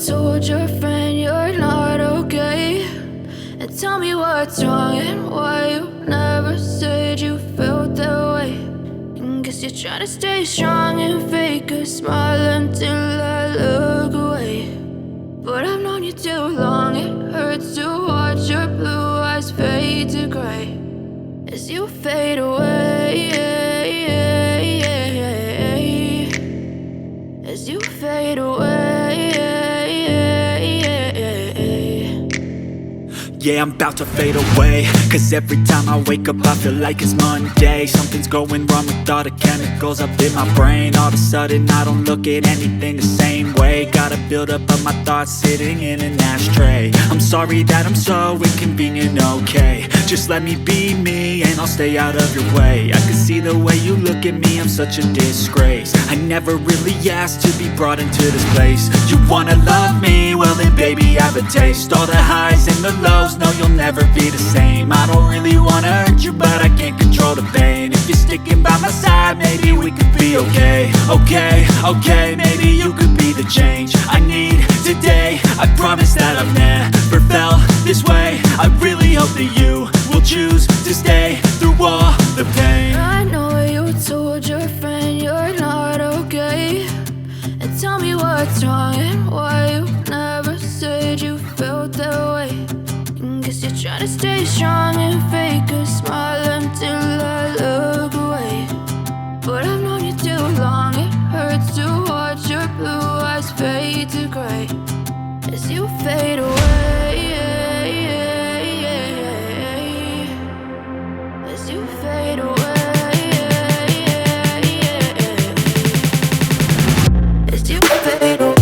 told your friend you're not okay, and tell me what's wrong and why you never said you felt that way. And guess you're trying to stay strong and fake a smile until I look away. But I've known you too long, it hurts to watch your blue eyes fade to gray as you fade away, as you fade away. Yeah, I'm about to fade away, cause every time I wake up I feel like it's Monday. Something's going wrong with all the chemicals up in my brain. All of a sudden I don't look at anything the same way. Gotta build up of my thoughts sitting in an ashtray. I'm sorry that I'm so inconvenient, okay. Just let me be me and I'll stay out of your way. I can see the way you look at me, I'm such a disgrace. I never really asked to be brought into this place. You wanna love me? Well then baby I have a taste. All the highs and the lows, no you'll never be the same. I don't really wanna hurt you but I can't control the pain. If you're sticking by my side maybe we could be okay. Okay, maybe you could be the change I need today. I promise that I've never felt this way. I really hope that you will choose to stay through all the pain. I know you told your friend you're not okay, and tell me what's wrong and why you never said you felt that way. And guess you're trying to stay strong and fake a smile until I look away. But I've known you too long, it hurts to watch your blue eyes fade to gray as you fade away, as you fade away, as you fade away.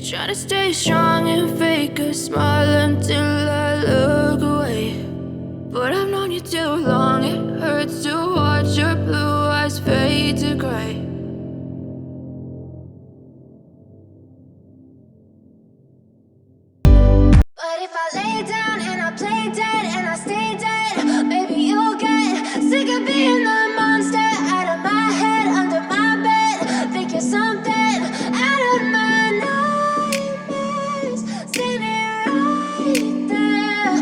Try to stay strong and fake a smile until I look away. But I've known you too long, it hurts to watch your blue eyes fade to gray. But if I lay down and I play dead and I stay dead, maybe you'll get sick of being the monster out of my head, under my bed. Think you're something out of my nightmares, standing right there.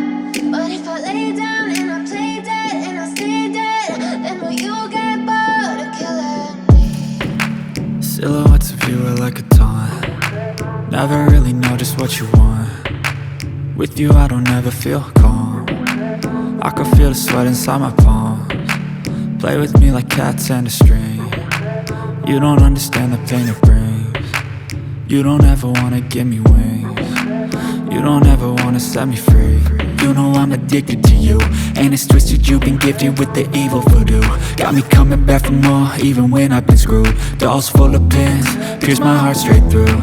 But if I lay down and I play dead and I stay dead, then will you get bored of killing me? Silhouettes of you are like a taunt. Never really know just what you want. With you I don't ever feel calm. I can feel the sweat inside my palms. Play with me like cats and a string. You don't understand the pain it brings. You don't ever wanna give me wings. You don't ever wanna set me free. You know I'm addicted to you, and it's twisted, you've been gifted with the evil voodoo. Got me coming back for more, even when I've been screwed. Dolls full of pins, pierce my heart straight through.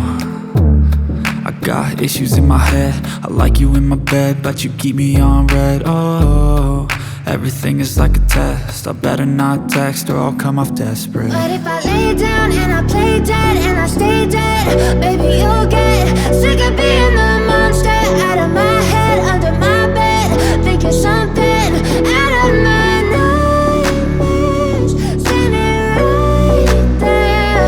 I got issues in my head, I like you in my bed, but you keep me on red. Oh, everything is like a test, I better not text or I'll come off desperate. But if I lay down and I play dead and I stay dead, baby, you'll get sick of being the monster out of my head, under my bed. Think you're something out of my nightmares, standing right there.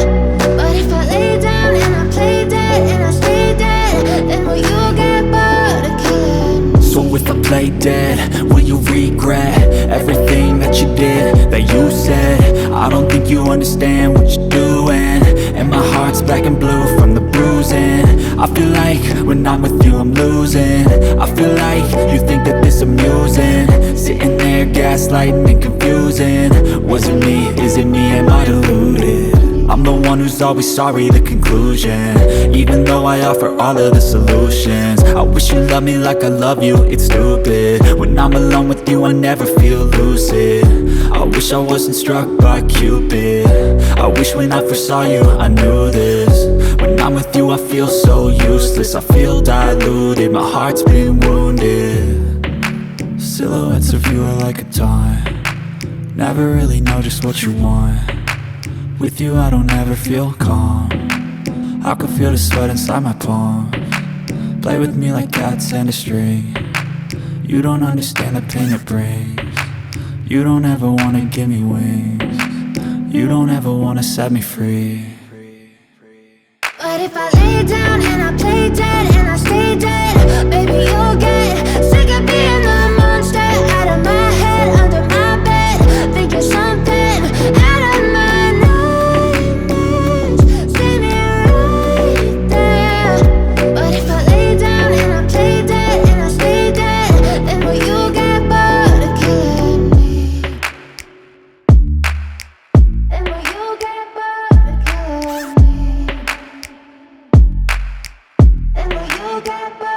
But if I lay down and I play dead and I stay dead, then will you get bored of killing me? So if I play dead, will you regret everything that you did, that you said? I don't think you understand what you're doing, and my heart's black and blue from the bruising. I feel like when I'm with you I'm losing. I feel like you think that this amusing, sitting there gaslighting and confusing. Was it me? Is it me? Am I deluded? I'm the one who's always sorry, the conclusion, even though I offer all of the solutions. I wish you loved me like I love you, it's stupid. When I'm alone with you I never feel lucid. I wish I wasn't struck by Cupid. I wish when I first saw you I knew this. When I'm with you I feel so useless, I feel diluted, my heart's been wounded. Silhouettes of you are like a taunt, never really know just what you want. With you I don't ever feel calm, I can feel the sweat inside my palm. Play with me like cats and a string. You don't understand the pain it brings. You don't ever wanna give me wings. You don't ever wanna set me free. But if I lay down and I play dead and I stay dead, baby, you'll get sick of being the monster out of my head, under my bed. Think you're something out of my nightmares, standing right there. But if I lay down and I play dead and I stay dead, then will you get bored of killing me? Then will you get bored of killing me? And will you get back?